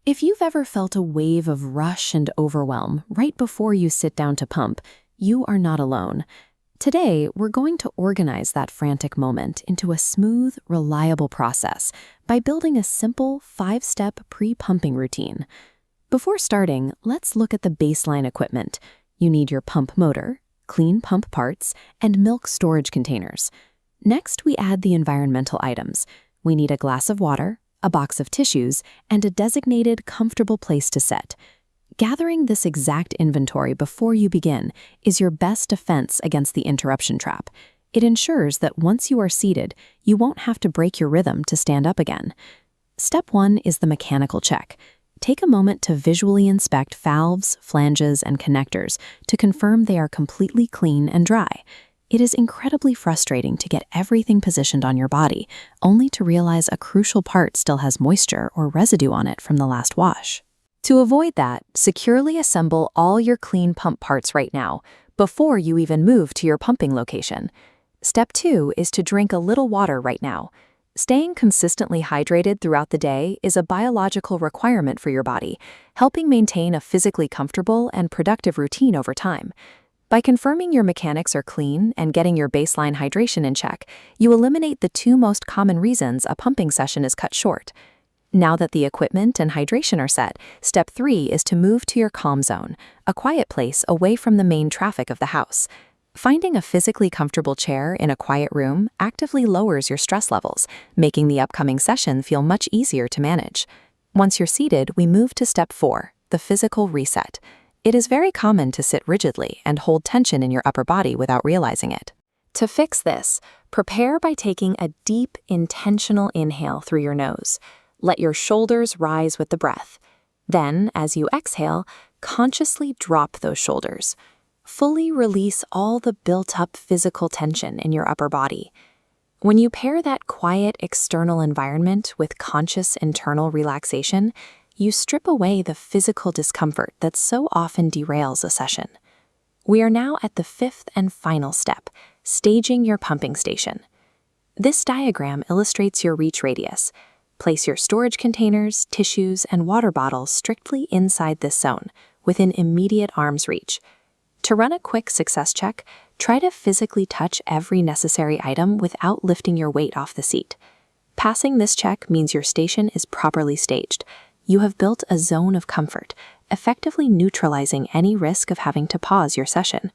If you've ever felt a wave of rush and overwhelm right before you sit down to pump, you are not alone. Today, we're going to organize that frantic moment into a smooth, reliable process by building a simple 5-step pre-pumping routine. Before starting, let's look at the baseline equipment. You need your pump motor, clean pump parts, and milk storage containers. Next, we add the environmental items. We need a glass of water, a box of tissues, and a designated, comfortable place to sit. Gathering this exact inventory before you begin is your best defense against the interruption trap. It ensures that once you are seated, you won't have to break your rhythm to stand up again. Step 1 is the mechanical check. Take a moment to visually inspect valves, flanges, and connectors to confirm they are completely clean and dry. It is incredibly frustrating to get everything positioned on your body, only to realize a crucial part still has moisture or residue on it from the last wash. To avoid that, securely assemble all your clean pump parts right now, before you even move to your pumping location. Step 2 is to drink a little water right now. Staying consistently hydrated throughout the day is a biological requirement for your body, helping maintain a physically comfortable and productive routine over time. By confirming your mechanics are clean and getting your baseline hydration in check, you eliminate the 2 most common reasons a pumping session is cut short. Now that the equipment and hydration are set, step 3 is to move to your calm zone, a quiet place away from the main traffic of the house. Finding a physically comfortable chair in a quiet room actively lowers your stress levels, making the upcoming session feel much easier to manage. Once you're seated, we move to step 4, the physical reset. It is very common to sit rigidly and hold tension in your upper body without realizing it. To fix this, prepare by taking a deep, intentional inhale through your nose. Let your shoulders rise with the breath. Then, as you exhale, consciously drop those shoulders. Fully release all the built-up physical tension in your upper body. When you pair that quiet external environment with conscious internal relaxation, you strip away the physical discomfort that so often derails a session. We are now at the 5th and final step, staging your pumping station. This diagram illustrates your reach radius. Place your storage containers, tissues, and water bottles strictly inside this zone, within immediate arm's reach. To run a quick success check, try to physically touch every necessary item without lifting your weight off the seat. Passing this check means your station is properly staged. You have built a zone of comfort, effectively neutralizing any risk of having to pause your session.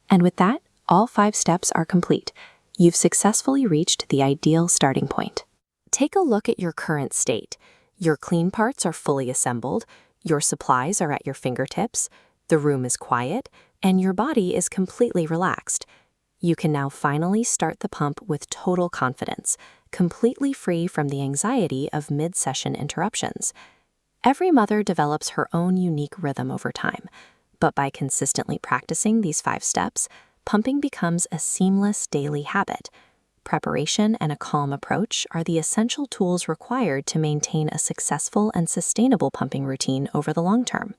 And with that, all 5 steps are complete. You've successfully reached the ideal starting point. Take a look at your current state. Your clean parts are fully assembled, your supplies are at your fingertips, the room is quiet, and your body is completely relaxed. You can now finally start the pump with total confidence, completely free from the anxiety of mid-session interruptions. Every mother develops her own unique rhythm over time, but by consistently practicing these 5 steps, pumping becomes a seamless daily habit. Preparation and a calm approach are the essential tools required to maintain a successful and sustainable pumping routine over the long term.